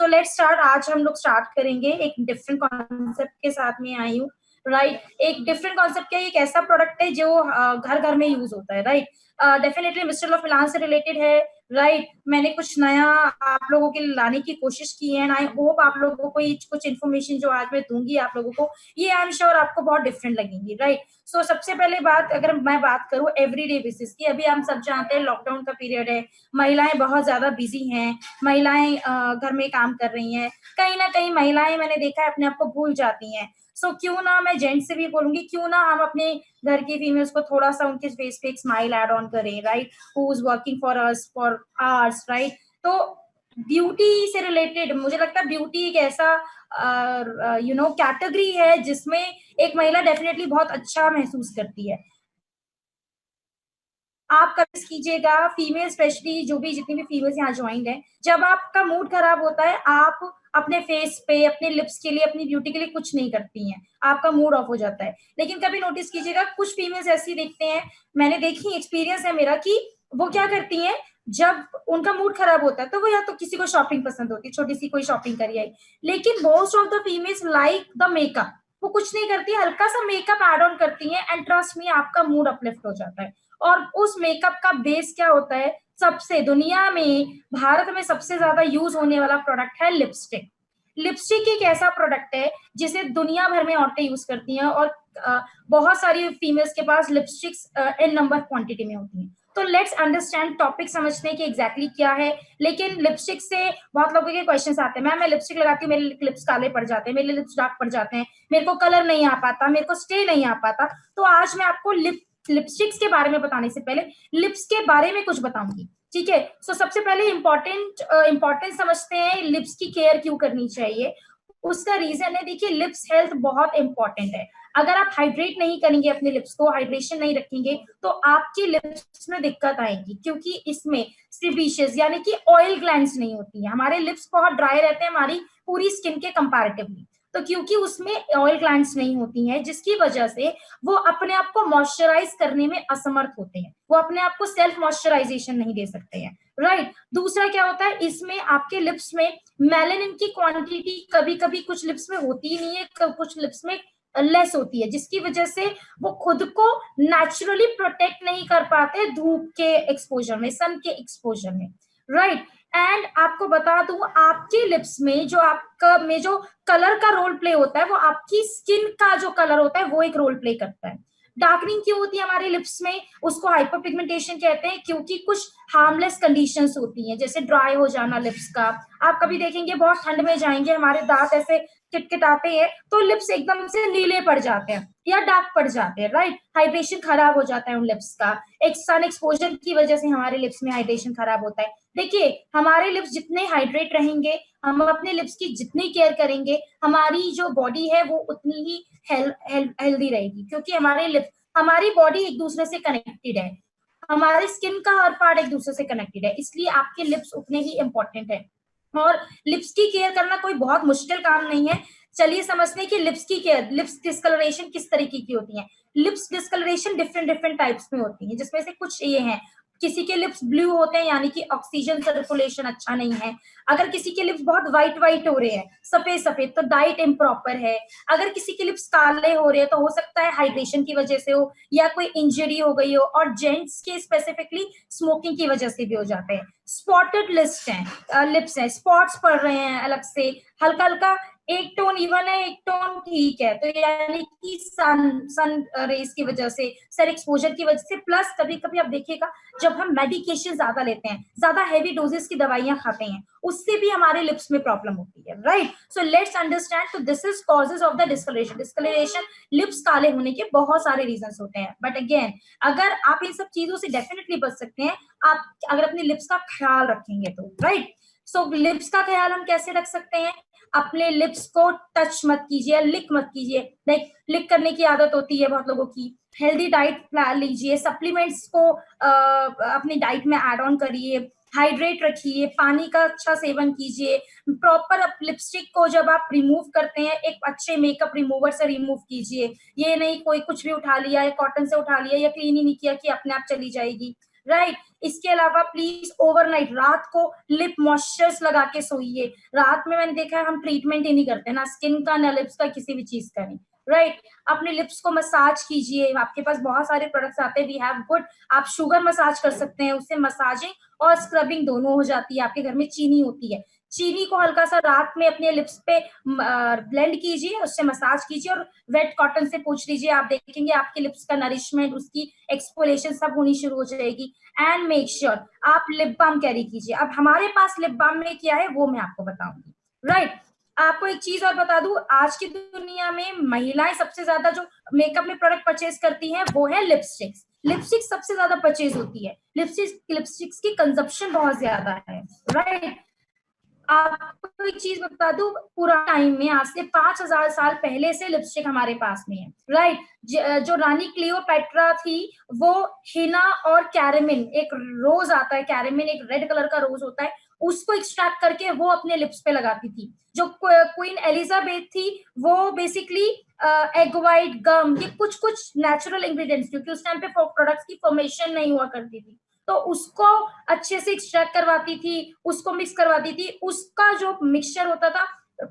So let's start. आज हम लोग स्टार्ट करेंगे एक डिफरेंट कॉन्सेप्ट के साथ में आई हूँ, राइट। एक डिफरेंट कॉन्सेप्ट क्या है, एक ऐसा प्रोडक्ट है जो घर घर में यूज होता है, राइट। डेफिनेटली मिस्टर ऑफ मिलान से रिलेटेड है, राइट। मैंने कुछ नया आप लोगों के लिए लाने की कोशिश की है, एंड आई होप आप लोगों को ये कुछ इन्फॉर्मेशन जो आज मैं दूंगी आप लोगों को, ये आई एम श्योर आपको बहुत डिफरेंट लगेंगी, राइट। सो सबसे पहले बात, अगर मैं बात करूं एवरीडे बेसिस की, अभी हम सब जानते हैं लॉकडाउन का पीरियड है, महिलाएं बहुत ज्यादा बिजी हैं, महिलाएं घर में काम कर रही हैं, कहीं ना कहीं महिलाएं मैंने देखा है अपने आप को भूल जाती हैं। सो क्यों ना, मैं जेंट्स से भी बोलूंगी, क्यों ना हम अपने घर की फीमेल्स को थोड़ा सा उनके फेस पे एक स्माइल ऐड ऑन करें, right. Who is working for us for hours, right. तो ब्यूटी से रिलेटेड मुझे लगता है ब्यूटी एक ऐसा कैटेगरी है जिसमें एक महिला डेफिनेटली बहुत अच्छा महसूस करती है। आप कभी कीजिएगा, फीमेल स्पेशली, जो भी जितनी भी फीमेल्स यहाँ ज्वाइंड है, जब आपका मूड खराब होता है आप अपने फेस पे, अपने लिप्स के लिए, अपनी ब्यूटी के लिए कुछ नहीं करती हैं, आपका मूड ऑफ हो जाता है। लेकिन कभी नोटिस कीजिएगा कुछ फीमेल्स ऐसी देखते हैं, मैंने देखी, एक्सपीरियंस है मेरा, कि वो क्या करती हैं, जब उनका मूड खराब होता है तो वो या तो किसी को शॉपिंग पसंद होती है, छोटी सी कोई शॉपिंग करी आई, लेकिन most of the females like the makeup, वो कुछ नहीं करती, हल्का सा मेकअप एड ऑन करती हैं, एंड ट्रस्ट मी आपका मूड अपलिफ्ट हो जाता है। और उस मेकअप का बेस क्या होता है, सबसे दुनिया में, भारत में सबसे ज्यादा यूज होने वाला प्रोडक्ट है लिपस्टिक। लिपस्टिक एक ऐसा प्रोडक्ट है जिसे दुनिया भर में औरतें यूज करती हैं, और बहुत सारी फीमेल्स के पास लिपस्टिक्स इन नंबर क्वांटिटी में होती हैं। तो लेट्स अंडरस्टैंड, टॉपिक समझते हैं कि एग्जैक्टली क्या है। लेकिन लिपस्टिक से बहुत लोगों के क्वेश्चंस आते हैं, मैम मैं लिपस्टिक लगाती हूँ, मेरे लिप्स काले पड़ जाते हैं, मेरे लिप्स डार्क पड़ जाते हैं, मेरे को कलर नहीं आ पाता, मेरे को स्टे नहीं आ पाता। तो आज मैं आपको लिपस्टिक्स के बारे में बताने से पहले लिप्स के बारे में कुछ बताऊंगी, ठीक है। सो सबसे पहले इंपॉर्टेंट समझते हैं, लिप्स की केयर क्यों करनी चाहिए। उसका रीजन है, देखिए लिप्स हेल्थ बहुत इंपॉर्टेंट है। अगर आप हाइड्रेट नहीं करेंगे, अपने लिप्स को हाइड्रेशन नहीं रखेंगे, तो आपके लिप्स में दिक्कत आएगी, क्योंकि इसमें सीबेशियस यानी कि ऑयल ग्लैंड्स नहीं होती है। हमारे लिप्स बहुत ड्राई रहते हैं हमारी पूरी स्किन के कंपैरेटिवली, तो क्योंकि उसमें ऑयल ग्लैंड्स नहीं होती हैं, जिसकी वजह से वो अपने आप को मॉइस्चराइज करने में असमर्थ होते हैं, वो अपने आप को सेल्फ मॉइस्चराइजेशन नहीं दे सकते हैं, राइट। दूसरा क्या होता है, इसमें आपके लिप्स में मेलानिन की क्वांटिटी कभी कभी कुछ लिप्स में होती ही नहीं है, कुछ लिप्स में लेस होती है, जिसकी वजह से वो खुद को नेचुरली प्रोटेक्ट नहीं कर पाते धूप के एक्सपोजर में, सन के एक्सपोजर में, राइट। एंड आपको बता दूं, आपके लिप्स में जो आपका में जो कलर का रोल प्ले होता है, वो आपकी स्किन का जो कलर होता है वो एक रोल प्ले करता है। डार्कनिंग क्यों होती है हमारे लिप्स में, उसको हाइपर पिगमेंटेशन कहते हैं, क्योंकि कुछ हार्मलेस कंडीशंस होती हैं, जैसे ड्राई हो जाना लिप्स का। आप कभी देखेंगे बहुत ठंड में जाएंगे, हमारे दांत ऐसे किटकिटाते हैं, तो लिप्स एकदम से नीले पड़ जाते हैं या डार्क पड़ जाते हैं, राइट। हाइड्रेशन खराब हो जाता है उन लिप्स का, एक सन एक्सपोजर की वजह से हमारे लिप्स में हाइड्रेशन खराब होता है। देखिए हमारे लिप्स जितने हाइड्रेट रहेंगे, हम अपने लिप्स की जितनी केयर करेंगे, हमारी जो बॉडी है वो उतनी ही हेल्दी रहेगी, क्योंकि हमारी बॉडी एक दूसरे से कनेक्टेड है, हमारे स्किन का हर पार्ट एक दूसरे से कनेक्टेड है, इसलिए आपके लिप्स उतने ही इंपॉर्टेंट है। और लिप्स की केयर करना कोई बहुत मुश्किल काम नहीं है। चलिए समझते हैं कि लिप्स की केयर, लिप्स डिस्कलरेशन किस तरीके की होती है। Lips discoloration different different types में होती है, जिसमें से कुछ ये हैं, किसी के लिप्स ब्लू होते हैं यानी कि ऑक्सीजन सर्कुलेशन अच्छा नहीं है। अगर किसी के लिप्स बहुत व्हाइट व्हाइट हो रहे हैं, सफेद सफेद, तो डाइट इम्प्रॉपर है। अगर किसी के लिप्स काले हो रहे हैं तो हो सकता है हाइड्रेशन की वजह से हो, या कोई इंजरी हो गई हो, और जेंट्स के स्पेसिफिकली स्मोकिंग की वजह से भी हो जाते हैं। स्पॉटेड लिस्ट है, लिप्स है, स्पॉट्स पड़ रहे हैं अलग से, हल्का हल्का, एक टोन इवन है, एक टोन ठीक है, तो यानी कि सन रेस की वजह से, सर एक्सपोजर की वजह से, प्लस कभी कभी आप देखिएगा जब हम मेडिकेशन ज्यादा लेते हैं, ज्यादा हैवी डोजेस की दवाइयां खाते हैं, उससे भी हमारे लिप्स में प्रॉब्लम होती है, राइट। सो लेट्स अंडरस्टैंड, तो this is causes of the discoloration. Discoloration, lips काले होने के बहुत सारे रीजंस होते हैं, बट अगेन अगर आप इन सब चीजों से डेफिनेटली बच सकते हैं, आप अगर अपने लिप्स का ख्याल रखेंगे तो, राइट। सो लिप्स का ख्याल हम कैसे रख सकते हैं, अपने लिप्स को टच मत कीजिए, लिक मत कीजिए, लाइक लिक करने की आदत होती है बहुत लोगों की। हेल्दी डाइट लीजिए, सप्लीमेंट्स को अपनी डाइट में ऐड ऑन करिए, हाइड्रेट रखिए, पानी का अच्छा सेवन कीजिए, प्रॉपर लिपस्टिक को जब आप रिमूव करते हैं एक अच्छे मेकअप रिमूवर से रिमूव कीजिए, ये नहीं कोई कुछ भी उठा लिया या कॉटन से उठा लिया या क्लीन ही नहीं किया कि अपने आप चली जाएगी, राइट। इसके अलावा प्लीज ओवरनाइट रात को लिप मॉइस्चर्स लगा के सोइए। रात में मैंने देखा है हम ट्रीटमेंट ही नहीं करते, ना स्किन का ना लिप्स का, किसी भी चीज का नहीं, राइट। अपने लिप्स को मसाज कीजिए, आपके पास बहुत सारे प्रोडक्ट्स आते हैं, वी हैव गुड। आप शुगर मसाज कर सकते हैं, उससे मसाजिंग और स्क्रबिंग दोनों हो जाती है। आपके घर में चीनी होती है, चीनी को हल्का सा रात में अपने लिप्स पे ब्लेंड कीजिए, उससे मसाज कीजिए और वेट कॉटन से पोंछ लीजिए। आप देखेंगे आपके लिप्स का नरिशमेंट, उसकी एक्सफोलिएशन सब होनी शुरू हो जाएगी। एंड मेक श्योर आप लिप बाम कैरी कीजिए। अब हमारे पास लिप बाम में क्या है वो मैं आपको बताऊंगी, राइट। आपको एक चीज और बता दूं, आज की दुनिया में महिलाएं सबसे ज्यादा जो मेकअप में प्रोडक्ट परचेज करती हैं वो है लिपस्टिक्स। लिपस्टिक सबसे ज्यादा परचेज होती है, लिपस्टिक्स की कंजप्शन बहुत ज्यादा है, राइट। आपको एक चीज बता दूं, पुराने टाइम में आज से 5000 साल पहले से लिपस्टिक हमारे पास में है, राइट। जो रानी क्लियोपैट्रा थी वो हिना और कैरेमिन, एक रोज आता है कैरेमिन, एक रेड कलर का रोज होता है, उसको एक्सट्रैक्ट करके वो अपने लिप्स पे लगाती थी। जो क्वीन एलिजाबेथ थी वो बेसिकली एग वाइट, गम, ये कुछ कुछ नेचुरल इंग्रेडिएंट्स, क्योंकि उस टाइम पे प्रोडक्ट्स की फॉर्मेशन नहीं हुआ करती थी, तो उसको अच्छे से एक्सट्रैक्ट करवाती थी, उसको मिक्स करवाती थी, उसका जो मिक्सचर होता था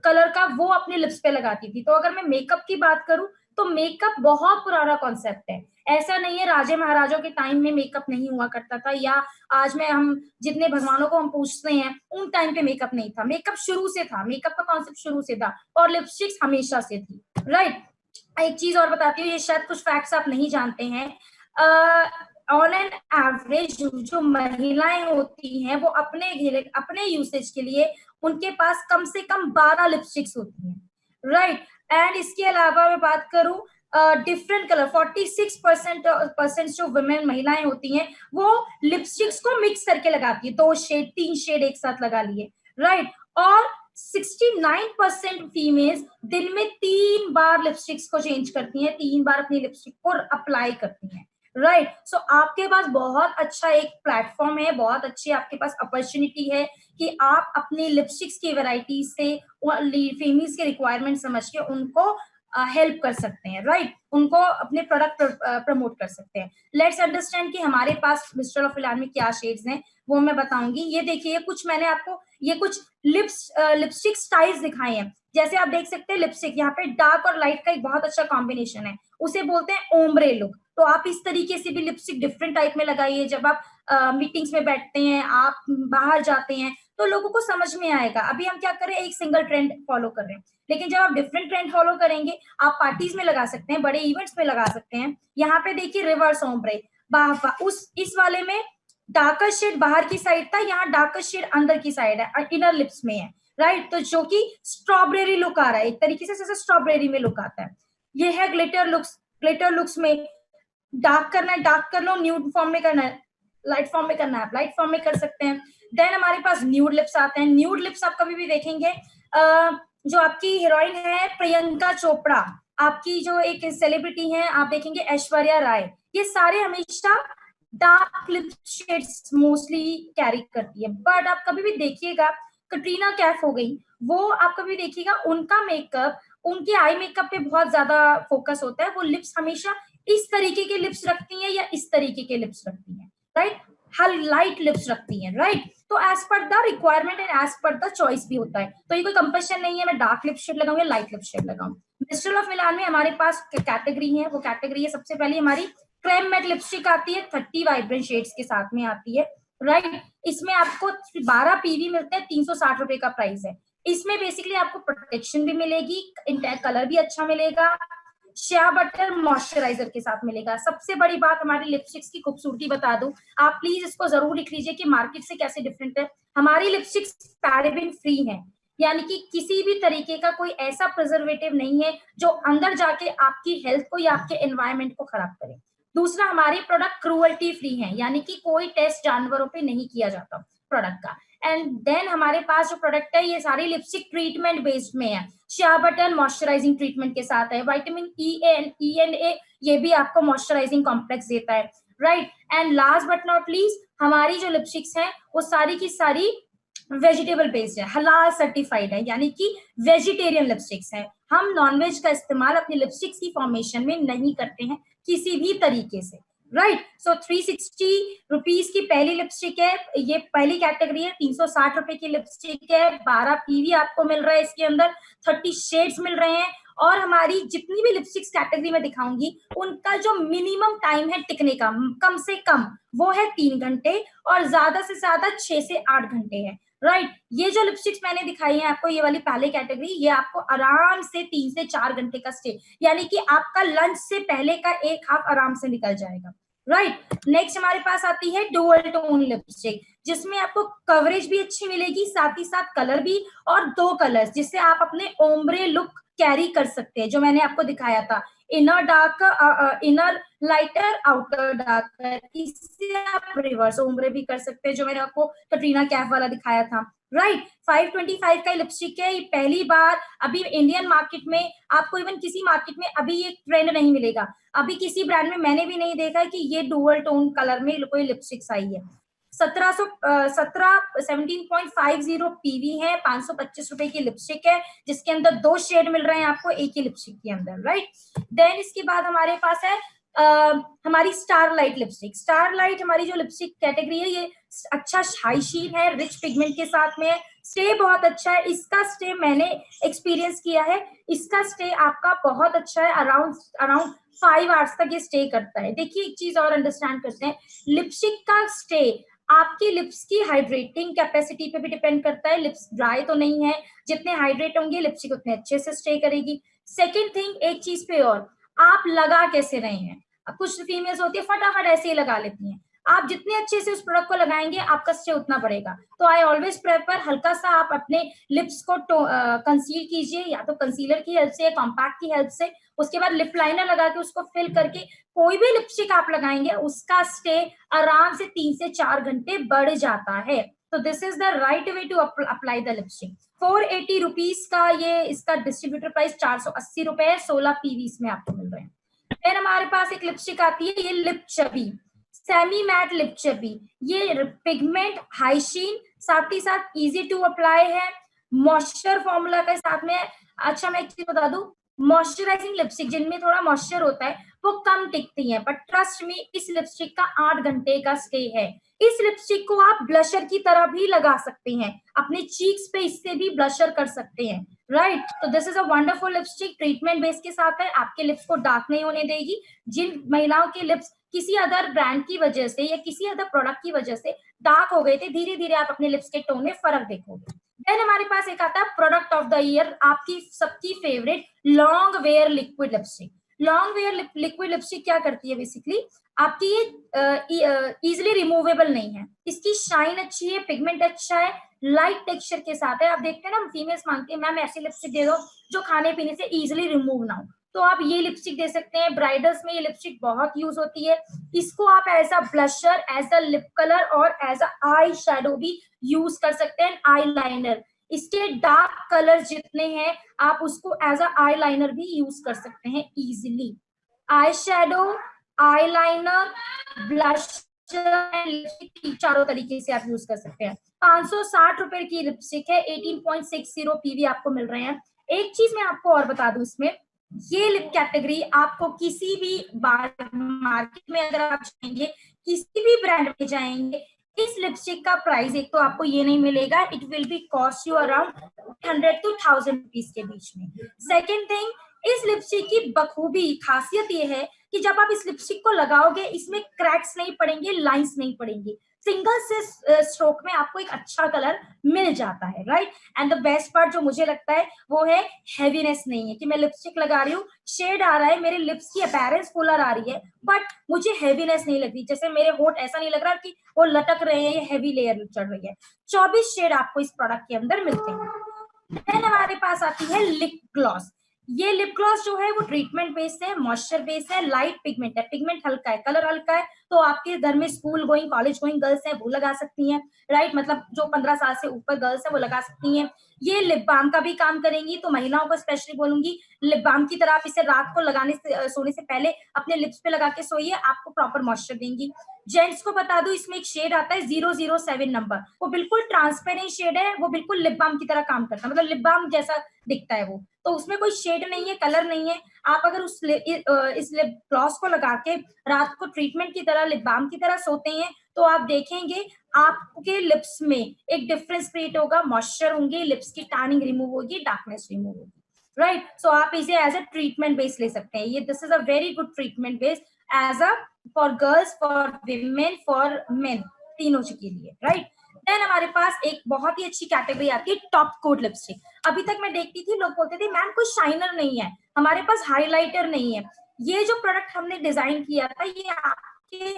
कलर का वो अपने लिप्स पे लगाती थी। तो अगर मैं मेकअप की बात करूं तो मेकअप बहुत पुराना कॉन्सेप्ट है। ऐसा नहीं है राजे महाराजों के टाइम में मेकअप नहीं हुआ करता था, या आज में हम जितने भगवानों को हम पूछते हैं उन टाइम पे मेकअप नहीं था। मेकअप शुरू से था, मेकअप का कॉन्सेप्ट शुरू से था, और लिपस्टिक्स हमेशा से थी, राइट। एक चीज और बताती हूँ, ये शायद कुछ फैक्ट्स आप नहीं जानते हैं। ऑन एन एवरेज जो महिलाएं होती हैं वो अपने यूसेज के लिए उनके पास कम से कम 12 लिपस्टिक्स होती हैं, राइट। एंड इसके अलावा मैं बात करूं डिफरेंट कलर, 46% जो वुमेन महिलाएं होती हैं वो लिपस्टिक्स को मिक्स करके लगाती है, 2 शेड 3 शेड एक साथ लगा लिए, राइट। और 69% फीमेल्स दिन में 3 बार लिपस्टिक्स को चेंज करती हैं, 3 बार अपनी लिपस्टिक को अप्लाई करती हैं, राइट। सो आपके पास बहुत अच्छा एक प्लेटफॉर्म है, बहुत अच्छी आपके पास अपॉर्चुनिटी है कि आप अपनी लिपस्टिक्स की वैरायटी से फीमेल्स के रिक्वायरमेंट समझ के उनको हेल्प कर सकते हैं, राइट। उनको अपने प्रोडक्ट प्रमोट कर सकते हैं। लेट्स अंडरस्टैंड कि हमारे पास मिस्टर ऑफ फिलहाल में क्या शेड्स हैं, वो मैं बताऊंगी। ये देखिए कुछ मैंने आपको ये कुछ लिपस्टिक स्टाइल्स दिखाए हैं। जैसे आप देख सकते हैं लिपस्टिक यहाँ पे डार्क और लाइट का एक बहुत अच्छा कॉम्बिनेशन है, उसे बोलते हैं ओम्ब्रे लुक। तो आप इस तरीके से भी लिपस्टिक डिफरेंट टाइप में लगाइए, जब आप मीटिंग्स में बैठते हैं, आप बाहर जाते हैं तो लोगों को समझ में आएगा। अभी हम क्या करें, एक सिंगल ट्रेंड फॉलो कर रहे हैं, लेकिन जब आप डिफरेंट ट्रेंड फॉलो करेंगे, आप पार्टीज में लगा सकते हैं, बड़े इवेंट्स में लगा सकते हैं। यहाँ पे देखिए रिवर्स ओम्ब्रे, उस इस वाले में डार्कर शेड बाहर की साइड था, यहाँ डार्कर शेड अंदर की साइड है, इनर लिप्स में है, राइट। तो जो कि स्ट्रॉबेरी लुक आ रहा है एक तरीके से, जैसे स्ट्रॉबेरी में लुक आता है। ये है ग्लिटर लुक्स। ग्लिटर लुक्स में डार्क करना है डार्क कर लो, न्यूड फॉर्म में करना है लाइट फॉर्म में करना है लाइट फॉर्म में कर सकते हैं। देन हमारे पास न्यूड लिप्स आते हैं। न्यूड लिप्स आप कभी भी देखेंगे, जो आपकी हीरोइन है प्रियंका चोपड़ा, आपकी जो एक सेलिब्रिटी है आप देखेंगे ऐश्वर्या राय, ये सारे हमेशा dark lip shades mostly carry करती है। बट आप कभी भी देखिएगा, कटरीना कैफ हो गई, वो आप कभी देखिएगा उनका मेकअप, उनके आई मेकअप पे बहुत ज्यादा फोकस होता है। वो लिप्स हमेशा इस तरीके के लिप्स रखती हैं या इस तरीके के लिप्स रखती हैं, राइट। हर लाइट लिप्स रखती हैं, राइट। तो as per the requirement and as per the choice भी होता है। तो ये कोई कंपल्शन नहीं है मैं डार्क लिप शेड लगाऊं या लाइट लिप शेड लगाऊं। मिस्टर ऑफ मिलान में हमारे पास कैटेगरी है, वो कैटेगरी है सबसे पहले हमारी क्रेम मैट लिपस्टिक आती है, 30 वाइब्रेंट शेड्स के साथ में आती है, राइट। इसमें आपको 12 पीवी मिलते हैं, 360 रुपए का प्राइस है। इसमें बेसिकली आपको प्रोटेक्शन भी मिलेगी, कलर भी अच्छा मिलेगा, शिया बटर मॉइस्चराइजर के साथ मिलेगा। सबसे बड़ी बात हमारी लिपस्टिक्स की खूबसूरती बता दूं, आप प्लीज इसको जरूर लिख लीजिए कि मार्केट से कैसे डिफरेंट है। हमारी लिपस्टिक्स पैराबेन फ्री है, यानी कि किसी भी तरीके का कोई ऐसा प्रिजर्वेटिव नहीं है जो अंदर जाके आपकी हेल्थ को या आपके एनवायरमेंट को खराब करे। दूसरा, हमारे प्रोडक्ट क्रूअल्टी फ्री है, यानी कि कोई टेस्ट जानवरों पे नहीं किया जाता प्रोडक्ट का। एंड देन हमारे पास जो प्रोडक्ट है ये सारी लिपस्टिक ट्रीटमेंट बेस्ड में है, शिया बटर मॉइस्चराइजिंग ट्रीटमेंट के साथ है, विटामिन ई एंड ए ये भी आपको मॉइस्चराइजिंग कॉम्प्लेक्स देता है, right. And last but not least, हमारी जो लिपस्टिक्स हैं वो सारी की सारी वेजिटेबल बेस्ड है, हलाल सर्टिफाइड है, यानी कि वेजिटेरियन लिपस्टिक्स है। हम नॉनवेज का इस्तेमाल अपनी लिपस्टिक्स की फॉर्मेशन में नहीं करते हैं किसी भी तरीके से, राइट। सो 360 रुपीज की पहली लिपस्टिक है, ये पहली कैटेगरी है। 360 रुपए की लिपस्टिक है, 12 पीवी आपको मिल रहा है इसके अंदर, 30 शेड्स मिल रहे हैं। और हमारी जितनी भी लिपस्टिक्स कैटेगरी में दिखाऊंगी उनका जो मिनिमम टाइम है टिकने का, कम से कम वो है 3 घंटे और ज्यादा से ज्यादा 6 से 8 घंटे है। राइट ये जो लिपस्टिक्स मैंने दिखाई है आपको, ये वाली पहले कैटेगरी, ये आपको आराम से 3 से 4 घंटे का स्टे, यानी कि आपका लंच से पहले का एक हाफ आराम से निकल जाएगा। राइट नेक्स्ट हमारे पास आती है डुअल टोन लिपस्टिक, जिसमें आपको कवरेज भी अच्छी मिलेगी, साथ ही साथ कलर भी, और 2 कलर्स जिससे आप अपने ओम्ब्रे लुक कैरी कर सकते हैं, जो मैंने आपको दिखाया था, inner dark, inner lighter, outer darker. इससे आप रिवर्स ओम्ब्रे भी कर सकते हैं, जो मैंने आपको कटरीना कैफ वाला दिखाया था। राइट 525 का लिपस्टिक है, ये पहली बार अभी इंडियन मार्केट में, आपको इवन किसी मार्केट में अभी ये ट्रेंड नहीं मिलेगा, अभी किसी ब्रांड में मैंने भी नहीं देखा कि ये डुअल टोन कलर में कोई लिपस्टिक्स आई है। 1750 पीवी है, 525 रुपए की लिपस्टिक है, जिसके अंदर 2 शेड मिल रहे हैं आपको एक ही लिपस्टिक के अंदर। राइट देन इसके बाद हमारे पास है हमारी स्टारलाइट लिपस्टिक। स्टारलाइट हमारी जो लिपस्टिक कैटेगरी है, ये अच्छा हाई शीन है, रिच पिगमेंट के साथ में, स्टे बहुत अच्छा है। इसका स्टे मैंने एक्सपीरियंस किया है, इसका स्टे आपका बहुत अच्छा है, अराउंड 5 आवर्स तक ये स्टे करता है। देखिए एक चीज और अंडरस्टैंड करते हैं, लिपस्टिक का स्टे आपकी लिप्स की हाइड्रेटिंग कैपेसिटी पे भी डिपेंड करता है। लिप्स ड्राई तो नहीं है, जितने हाइड्रेट होंगे लिपस्टिक उतने अच्छे से स्टे करेगी। सेकेंड थिंग, एक चीज पे और, आप लगा कैसे रहे हैं। कुछ फीमेल्स होती है फटाफट ऐसे ही लगा लेती हैं, आप जितने अच्छे से उस प्रोडक्ट को लगाएंगे आपका स्टे उतना बढ़ेगा। तो आई ऑलवेज प्रेफर हल्का सा आप अपने लिप्स को कंसील कीजिए, या तो कंसीलर की हेल्प से या कॉम्पैक्ट की हेल्प से, उसके बाद लिप लाइनर लगा के उसको फिल करके कोई भी लिपस्टिक आप लगाएंगे उसका स्टे आराम से 3 से 4 घंटे बढ़ जाता है। तो this is the right way to apply the lipstick. 480 rupees का ये इसका डिस्ट्रीब्यूटर प्राइस 480 रुपए है, 16 पीवीस में आपको मिल रहे हैं। फिर हमारे पास एक लिपस्टिक आती है, ये lip chubby, semi mat lip chubby. ये पिगमेंट हाइशीन, साथ ही साथ इजी टू अप्लाई है, मॉइस्चर फॉर्मूला के साथ में। अच्छा मैं एक चीज बता दूं, मॉइस्चराइजिंग लिपस्टिक जिनमें थोड़ा मॉइस्चर होता है वो कम टिकती है, बट ट्रस्ट मी इस लिपस्टिक का 8 घंटे का स्टे है। इस लिपस्टिक को आप ब्लशर की तरह भी लगा सकते हैं, अपने चीक्स पे इससे भी ब्लशर कर सकते हैं। राइट तो this is a wonderful lipstick, treatment base के साथ है, आपके लिप्स को डार्क नहीं होने देगी। जिन महिलाओं के लिप्स किसी अदर ब्रांड की वजह से या किसी अदर प्रोडक्ट की वजह से डार्क हो गए थे, धीरे धीरे आप अपने लिप्स के टोन में फर्क देखोगे। देन हमारे पास एक आता है प्रोडक्ट ऑफ द ईयर, आपकी सबकी favourite long where liquid lipstick. Long where liquid lipstick क्या करती है, बेसिकली आपकी ये इजिली रिमूवेबल नहीं है, इसकी शाइन अच्छी है, पिगमेंट अच्छा है, लाइट टेक्सचर के साथ है। आप देखते हैं ना फीमेल्स मांगती है मैम ऐसी लिपस्टिक दे दो जो खाने पीने से इजिली रिमूव ना हो, तो आप ये लिपस्टिक दे सकते हैं। ब्राइडल्स में ये लिपस्टिक बहुत यूज होती है, इसको आप as a blusher, as a lip colour और एज अ आई शेडो भी यूज कर सकते हैं, आई लाइनर। इसके डार्क कलर जितने हैं आप उसको एज अ आई लाइनर भी यूज कर सकते हैं easily. Eye shadow, eyeliner, blusher, चारों तरीके से आप यूज कर सकते हैं। 560 रुपए की लिपस्टिक है, 18.60 पीवी आपको मिल रहे हैं। एक चीज मैं आपको और बता दूं, इसमें ये लिप कैटेगरी आपको किसी भी मार्केट में अगर आप जाएंगे, किसी भी ब्रांड में जाएंगे, इस लिपस्टिक का प्राइस एक तो आपको ये नहीं मिलेगा, it will be cost you around 100 to 1000 rupees के बीच में। सेकेंड थिंग, इस लिपस्टिक की बखूबी खासियत ये है कि जब आप इस लिपस्टिक को लगाओगे इसमें क्रैक्स नहीं पड़ेंगे, लाइंस नहीं पड़ेंगी, सिंगल से स्ट्रोक में आपको एक अच्छा कलर मिल जाता है। Right and the best part जो मुझे लगता है वो है हैवीनेस नहीं है, कि मैं लिपस्टिक लगा रही हूँ, शेड आ रहा है, मेरे लिप्स की अपीयरेंस फुलर आ रही है, बट मुझे हैवीनेस नहीं लगती, जैसे मेरे होठ ऐसा नहीं लग रहा कि वो लटक रहे हैं, ये हैवी लेयर चढ़ रही है। 24 शेड आपको इस प्रोडक्ट के अंदर मिलते हैं। देन हमारे पास आती है लिप ग्लॉस। ये लिप ग्लॉस जो है वो ट्रीटमेंट बेस्ड है, मॉइस्चर बेस्ड है, लाइट पिगमेंट है, पिगमेंट हल्का है, कलर हल्का है, तो आपके घर में school going, college going girls हैं वो लगा सकती हैं। राइट मतलब जो 15 साल से ऊपर गर्ल्स है वो लगा सकती हैं। ये लिप बाम का भी काम करेंगी, तो महिलाओं को स्पेशली बोलूंगी लिप बाम की तरह आप इसे रात को लगाने से सोने से पहले अपने लिप्स पे लगा के सोइए, आपको प्रॉपर मॉइस्चर देंगी। जेंट्स को बता दूं, इसमें एक शेड आता है 007 नंबर, वो बिल्कुल ट्रांसपेरेंट शेड है, वो बिल्कुल लिप बाम की तरह काम करता है, मतलब लिप बाम जैसा दिखता है वो, तो उसमें कोई शेड नहीं है, कलर नहीं है। आप अगर इस लिप ग्लॉस को लगा के रात को ट्रीटमेंट की तरह लिप बाम की तरह सोते हैं, तो आप देखेंगे आपके लिप्स में एक डिफरेंस क्रिएट होगा, मॉइस्चर होंगे, लिप्स की टैनिंग रिमूव होगी, डार्कनेस रिमूव होगी, राइट। सो आप इसे एज अ ट्रीटमेंट बेस ले सकते हैं, ये this is a very good treatment base as a for girls, for women, for men, तीनों के लिए, राइट। देन हमारे पास एक बहुत ही अच्छी कैटेगरी आती है टॉप कोट लिपस्टिक। अभी तक मैं देखती थी लोग बोलते थे मैम कोई शाइनर नहीं है, हमारे पास हाइलाइटर नहीं है। ये जो प्रोडक्ट हमने डिजाइन किया था, ये आपके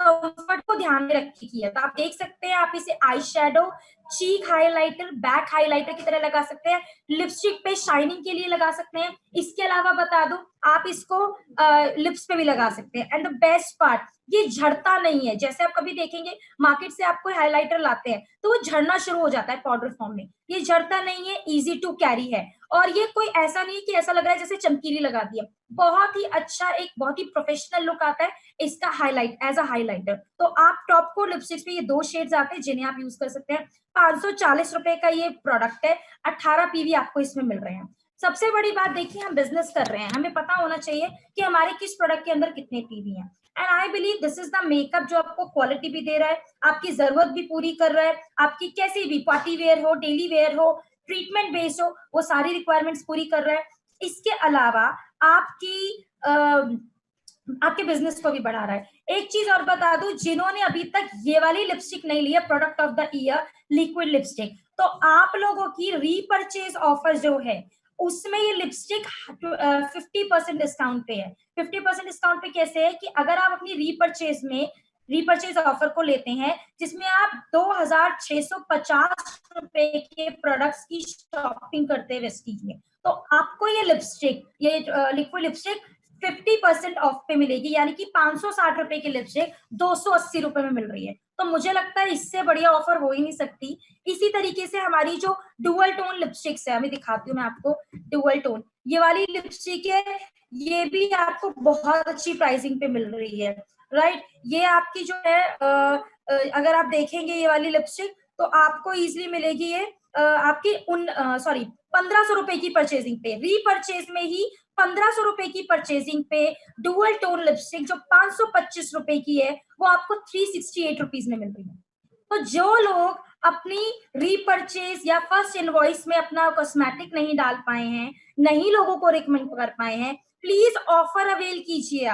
कंफर्ट को ध्यान में रख के किया था। आप देख सकते हैं, आप इसे आई शेडो, चीक हाइलाइटर, बैक हाइलाइटर की तरह लगा सकते हैं, लिपस्टिक पे शाइनिंग के लिए लगा सकते हैं। इसके अलावा बता दूं, आप इसको लिप्स पे भी लगा सकते हैं। एंड द बेस्ट पार्ट, ये झड़ता नहीं है। जैसे आप कभी देखेंगे मार्केट से आप कोई हाइलाइटर लाते हैं तो वो झड़ना शुरू हो जाता है पाउडर फॉर्म में, ये झड़ता नहीं है, इजी टू कैरी है। और ये कोई ऐसा नहीं कि ऐसा लग रहा है जैसे चमकीली लगा दिया, बहुत ही अच्छा, एक बहुत ही प्रोफेशनल लुक आता है इसका हाईलाइट एज अ हाईलाइटर। तो आप टॉप कोट लिपस्टिक्स में ये 2 शेड्स आते हैं जिन्हें आप यूज कर सकते हैं। 540 रुपए का ये प्रोडक्ट है, 18 पीवी आपको इसमें मिल रहे हैं। सबसे बड़ी बात देखिए, हम बिजनेस कर रहे हैं, हमें पता होना चाहिए कि हमारे किस प्रोडक्ट के अंदर कितने पीवी हैं। And I believe this is the makeup जो आपको क्वालिटी भी दे रहा है, आपकी जरूरत भी पूरी कर रहा है, आपकी कैसी भी पार्टी वेयर हो, डेली वेयर हो, ट्रीटमेंट बेस्ड हो, वो सारी रिक्वायरमेंट्स पूरी कर रहा है। इसके अलावा आपकी आपके बिजनेस को भी बढ़ा रहा है। एक चीज और बता दूं, जिन्होंने अभी तक ये वाली लिपस्टिक नहीं ली है, product of the year liquid lipstick, तो आप लोगों की रीपर्चेज ऑफर जो है उसमें ये लिपस्टिक 50% डिस्काउंट पे है। 50% डिस्काउंट पे कैसे है कि अगर आप अपनी रीपर्चेज ऑफर को लेते हैं, जिसमें आप 2650 रुपए के प्रोडक्ट्स की शॉपिंग करते हैं वेस्टीज में, तो आपको ये लिपस्टिक, ये लिक्विड लिपस्टिक 50% ऑफ पे मिलेगी, यानी कि 560 रुपए की लिपस्टिक 280 रुपए में मिल रही है। तो मुझे लगता है इससे बढ़िया ऑफर हो ही नहीं सकती। इसी तरीके से हमारी जो डुअल टोन लिपस्टिक्स है, अभी दिखाती हूँ मैं आपको, डुअल टोन ये वाली लिपस्टिक है, ये भी आपको बहुत अच्छी प्राइसिंग पे मिल रही है, राइट। ये आपकी जो है अगर आप देखेंगे ये वाली लिपस्टिक, तो आपको इजिली मिलेगी ये आपकी 1500 रुपए की परचेजिंग पे, रीपर्चेज में ही 1500 रुपए की परचेजिंग पे डुअल टोन लिपस्टिक जो 525 रुपए की है, वो आपको 368 रुपीज में मिल रही है। तो जो लोग अपनी रीपर्चेज या फर्स्ट इनवॉइस में अपना कॉस्मेटिक नहीं डाल पाए हैं, नहीं लोगों को रिकमेंड कर पाए हैं, प्लीज ऑफर अवेल कीजिए।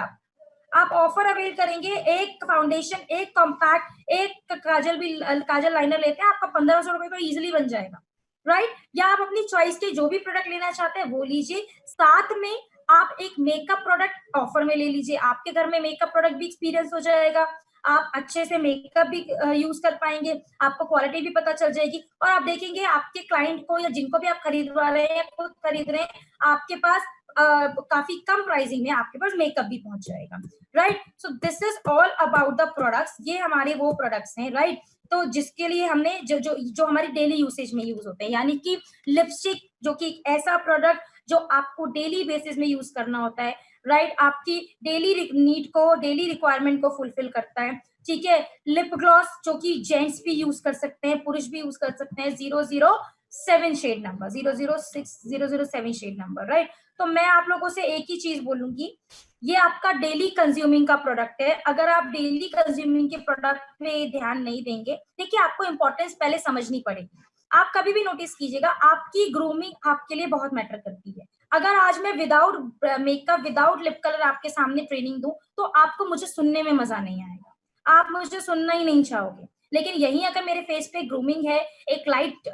आप ऑफर अवेल करेंगे, एक फाउंडेशन, एक कॉम्पैक्ट, एक काजल लाइनर लेते हैं, आपका 1500 रुपए तो इजिली बन जाएगा, राइट। या आप अपनी चॉइस के जो भी प्रोडक्ट लेना चाहते हैं वो लीजिए, साथ में आप एक मेकअप प्रोडक्ट ऑफर में ले लीजिए, आपके घर में मेकअप प्रोडक्ट भी एक्सपीरियंस हो जाएगा, आप अच्छे से मेकअप भी यूज कर पाएंगे, आपको क्वालिटी भी पता चल जाएगी, और आप देखेंगे आपके क्लाइंट को या जिनको भी आप खरीदवा रहे हैं, खुद खरीद रहे हैं, आपके पास काफी कम प्राइसिंग में आपके पास मेकअप भी पहुंच जाएगा, right. So this is all about the products, ये हमारे वो प्रोडक्ट्स हैं, राइट। तो जिसके लिए हमने जो हमारी डेली यूसेज में यूज होते हैं, यानी कि लिपस्टिक जो कि ऐसा प्रोडक्ट जो आपको डेली बेसिस में यूज करना होता है, राइट, आपकी डेली नीड को, डेली रिक्वायरमेंट को फुलफिल करता है, ठीक है। लिप ग्लॉस जो कि जेंट्स भी यूज कर सकते हैं, पुरुष भी यूज कर सकते हैं, 007 shade number, 007 shade number, right. तो मैं आप लोगों से एक ही चीज बोलूंगी, ये आपका डेली कंज्यूमिंग का प्रोडक्ट है। अगर आप डेली कंज्यूमिंग के प्रोडक्ट पे ध्यान नहीं देंगे, देखिए आपको इंपॉर्टेंस पहले समझनी पड़ेगी। आप कभी भी नोटिस कीजिएगा, आपकी ग्रूमिंग आपके लिए बहुत मैटर करती है। अगर आज मैं without makeup, without lip colour आपके सामने ट्रेनिंग दूं, तो आपको मुझे सुनने में मजा नहीं आएगा, आप मुझे सुनना ही नहीं चाहोगे। लेकिन यही अगर मेरे फेस पे ग्रूमिंग है, एक लाइट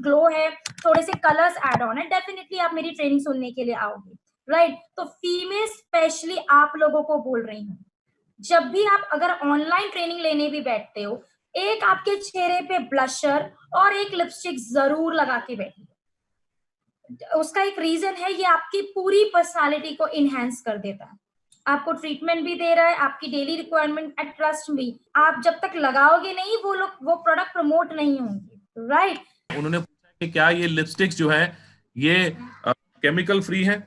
ग्लो है, थोड़े से कलर्स ऐड ऑन है, डेफिनेटली आप मेरी ट्रेनिंग सुनने के लिए आओगे, राइट। तो फीमेल स्पेशली आप लोगों को बोल रही हूँ, जब भी आप अगर ऑनलाइन ट्रेनिंग लेने भी बैठते हो, एक आपके चेहरे पे ब्लशर और एक लिपस्टिक जरूर लगा के बैठिए। उसका एक रीजन है, ये आपकी पूरी पर्सनालिटी को इनहेंस कर देता है, आपको ट्रीटमेंट भी दे रहा है, आपकी डेली रिक्वायरमेंट एट ट्रस्ट भी। आप जब तक लगाओगे नहीं, वो लोग वो प्रोडक्ट प्रमोट नहीं होंगे, राइट। उन्होंने क्या ये लिपस्टिक्स जो है ये केमिकल फ्री है?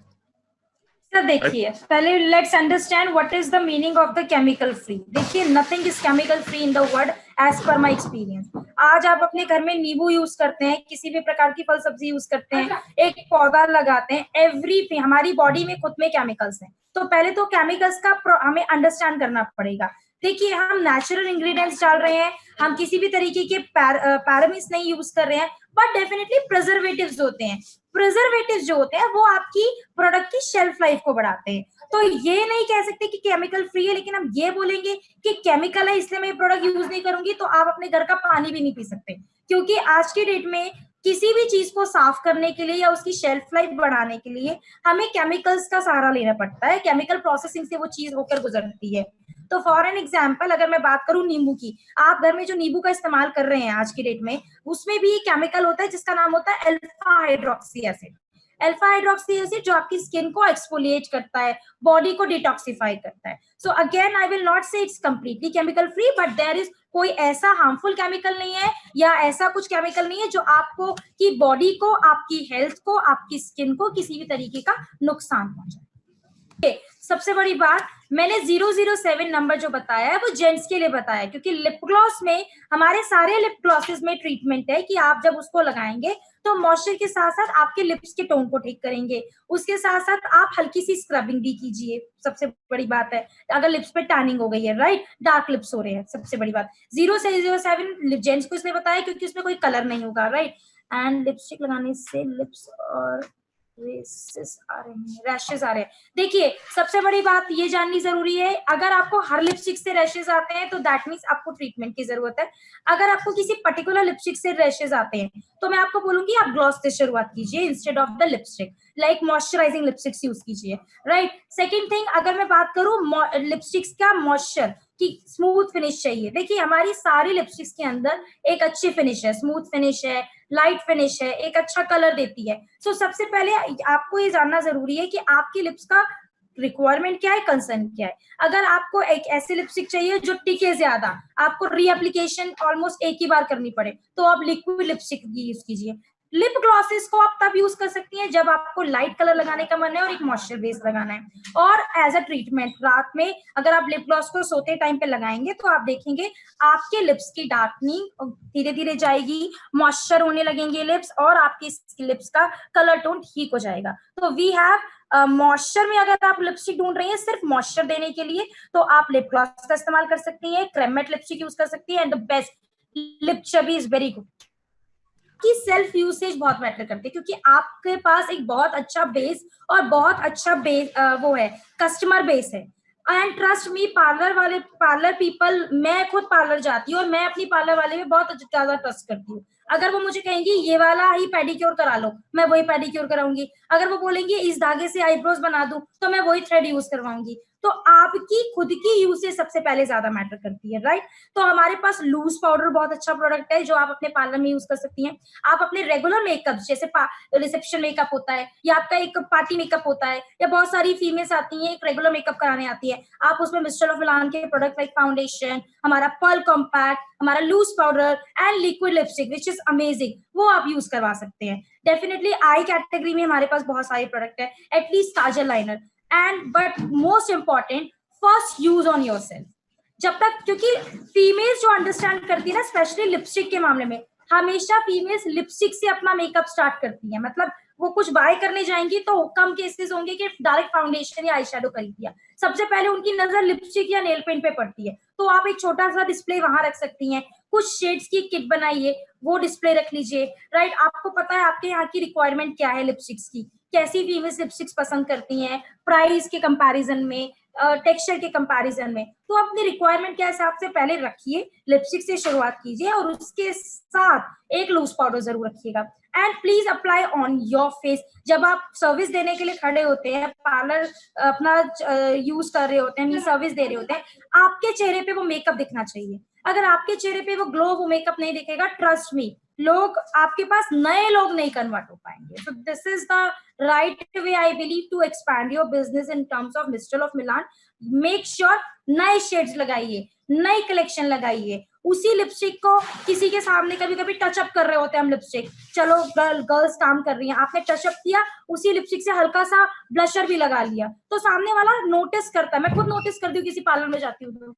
सर देखिए, पहले let's understand what is the meaning of the chemical free. देखिए, nothing is chemical free in the world as per my experience. आज आप अपने घर में नींबू यूज करते हैं, किसी भी प्रकार की फल सब्जी यूज करते हैं, एक पौधा लगाते हैं, एवरी हमारी बॉडी में खुद में केमिकल्स हैं। तो पहले तो केमिकल्स का हमें अंडरस्टैंड करना पड़ेगा। देखिए, हम नेचुरल इंग्रेडिएंट्स डाल रहे हैं, हम किसी भी तरीके के पैरामिस नहीं यूज कर रहे हैं, बट डेफिनेटली प्रिजर्वेटिव्स होते हैं। प्रिजर्वेटिव्स जो होते हैं वो आपकी प्रोडक्ट की शेल्फ लाइफ को बढ़ाते हैं। तो ये नहीं कह सकते कि केमिकल फ्री है, लेकिन हम ये बोलेंगे कि केमिकल है इसलिए मैं ये प्रोडक्ट यूज नहीं करूंगी, तो आप अपने घर का पानी भी नहीं पी सकते। क्योंकि आज की डेट में किसी भी चीज को साफ करने के लिए या उसकी शेल्फ लाइफ बढ़ाने के लिए हमें केमिकल्स का सहारा लेना पड़ता है। केमिकल प्रोसेसिंग से वो चीज होकर गुजरती है। तो फॉर एन एग्जाम्पल, अगर मैं बात करूं नींबू की, आप घर में जो नींबू का इस्तेमाल कर रहे हैं आज की डेट में, उसमें भी केमिकल होता है जिसका नाम होता है alpha hydroxy acid. Alpha hydroxy acid जो आपकी स्किन को एक्सफोलिएट करता है, बॉडी को डिटॉक्सिफाई करता है। So again I will not say it's completely chemical free, but there is कोई ऐसा हार्मफुल केमिकल नहीं है या ऐसा कुछ केमिकल नहीं है जो आपको की बॉडी को, आपकी हेल्थ को, आपकी स्किन को किसी भी तरीके का नुकसान पहुंचाए। सबसे बड़ी बात, मैंने 007 नंबर जो बताया है वो जेंट्स के लिए बताया, क्योंकि लिप ग्लॉस में, हमारे सारे लिप ग्लॉसेस में ट्रीटमेंट है कि आप जब उसको लगाएंगे तो मॉइस्चर के साथ साथ आपके लिप्स के टोन को ठीक करेंगे, उसके साथ साथ आप हल्की सी स्क्रबिंग भी कीजिए। सबसे बड़ी बात है, अगर लिप्स पे टैनिंग हो गई है, राइट, डार्क लिप्स हो रहे हैं, सबसे बड़ी बात 007 जेंट्स को इसलिए बताया क्योंकि उसमें कोई कलर नहीं होगा, राइट। एंड लिपस्टिक लगाने से लिप्स और रेसेस आ रहे हैं, रैशेस आ रहे हैं। देखिए, सबसे बड़ी बात ये जाननी जरूरी है, अगर आपको हर लिपस्टिक से रैशेस आते हैं तो दैट मीन्स आपको ट्रीटमेंट की जरूरत है। अगर आपको किसी पर्टिकुलर लिपस्टिक से रैशेस आते हैं तो मैं आपको बोलूंगी आप ग्लॉस से शुरुआत कीजिए instead of the lipstick, like moisturising lipsticks use कीजिए, राइट। सेकेंड थिंग, अगर मैं बात करूं लिपस्टिक्स का मॉइस्चर की स्मूथ फिनिश चाहिए। देखिए, हमारी सारी लिपस्टिक्स के अंदर एक अच्छी फिनिश है, स्मूथ फिनिश है, लाइट फिनिश है, एक अच्छा कलर देती है। सो सबसे पहले आपको ये जानना जरूरी है कि आपकी लिप्स का रिक्वायरमेंट क्या है, कंसर्न क्या है। अगर आपको एक ऐसी लिपस्टिक चाहिए जो टिके ज्यादा, आपको रीएप्लीकेशन ऑलमोस्ट एक ही बार करनी पड़े, तो आप लिक्विड लिपस्टिक यूज कीजिए। लिप ग्लॉसेस को आप तब यूज कर सकती हैं जब आपको लाइट कलर लगाने का मन है और एक मॉइस्चर बेस लगाना है। और एज अ ट्रीटमेंट, रात में अगर आप लिप ग्लॉस को सोते टाइम पे लगाएंगे तो आप देखेंगे आपके लिप्स की डार्कनिंग धीरे धीरे जाएगी, मॉइस्चर होने लगेंगे लिप्स, और आपकी लिप्स का कलर टोन ठीक हो जाएगा। तो वी हैव मॉइस्चर में, अगर आप लिपस्टिक ढूंढ रही हैं सिर्फ मॉइस्चर देने के लिए, तो आप लिप ग्लॉस का इस्तेमाल कर सकती हैं, क्रेमेट लिपस्टिक यूज कर सकती है, and the best lip chubby is very good. की सेल्फ यूसेज बहुत मैटर करती है, क्योंकि आपके पास एक बहुत अच्छा बेस और बहुत अच्छा बेस वो है, कस्टमर बेस है। And trust me, parlour people, मैं खुद पार्लर जाती हूँ और मैं अपनी पार्लर वाले में बहुत ज्यादा ट्रस्ट करती हूँ। अगर वो मुझे कहेंगी ये वाला ही पेडिक्योर करा लो, मैं वही पेडिक्योर कराऊंगी। अगर वो बोलेंगे इस धागे से आईब्रोज बना दूं, तो मैं वही थ्रेड यूज करवाऊंगी। तो आपकी खुद की यूसेज सबसे पहले ज्यादा मैटर करती है, राइट। तो हमारे पास लूज पाउडर बहुत अच्छा प्रोडक्ट है जो आप अपने पार्लर में यूज कर सकती हैं। आप अपने रेगुलर मेकअप, जैसे रिसेप्शन मेकअप होता है या आपका एक पार्टी मेकअप होता है, या बहुत सारी फीमेल्स आती हैं एक रेगुलर मेकअप कराने आती है, आप उसमें मिस्टर ऑफ मिलान के प्रोडक्ट लाइक फाउंडेशन, हमारा पर्ल कॉम्पैक्ट, हमारा loose powder and liquid lipstick which is amazing, वो आप यूज करवा सकते हैं। डेफिनेटली आई कैटेगरी में हमारे पास बहुत सारे प्रोडक्ट है, at least Kajal liner, and but most important, first use on yourself. जब तक, क्योंकि फीमेल्स जो अंडरस्टैंड करती है ना, स्पेशली लिपस्टिक के मामले में, हमेशा फीमेल्स लिपस्टिक से अपना मेकअप स्टार्ट करती हैं। मतलब वो कुछ बाय करने जाएंगी तो कम केसेस होंगे कि डायरेक्ट फाउंडेशन या आई शेडो खरीद लिया, सबसे पहले उनकी नजर लिपस्टिक या नेल पेंट पे पड़ती है। तो आप एक छोटा सा डिस्प्ले वहां रख सकती हैं, कुछ शेड्स की किट बनाइए, वो डिस्प्ले रख लीजिए, राइट। आपको पता है आपके यहाँ की रिक्वायरमेंट क्या है लिपस्टिक्स की, कैसी फीमेल्स लिपस्टिक्स पसंद करती हैं, प्राइस के कंपैरिजन में, टेक्सचर के कंपैरिजन में, तो अपनी रिक्वायरमेंट के हिसाब से पहले रखिए, लिपस्टिक से शुरुआत कीजिए, और उसके साथ एक लूज पाउडर जरूर रखिएगा। And please apply on your face. जब आप सर्विस देने के लिए खड़े होते हैं, पार्लर अपना यूज कर रहे होते हैं, सर्विस दे रहे होते हैं, आपके चेहरे पे वो मेकअप दिखना चाहिए। अगर आपके चेहरे पे वो ग्लो, वो मेकअप नहीं दिखेगा, ट्रस्ट मी, लोग आपके पास, नए लोग नहीं कन्वर्ट हो पाएंगे। So this is the right way I believe to expand your business in terms of Mistral of Milan. Make sure नए शेड्स लगाइए, नई कलेक्शन लगाइए, उसी लिपस्टिक को किसी के सामने कभी कभी टचअप कर रहे होते हैं हम लिपस्टिक, चलो गर्ल्स काम कर रही हैं, आपने टचअप किया, उसी लिपस्टिक से हल्का सा ब्लशर भी लगा लिया, तो सामने वाला नोटिस करता है। मैं खुद नोटिस करती हूँ किसी पार्लर में जाती हूँ तो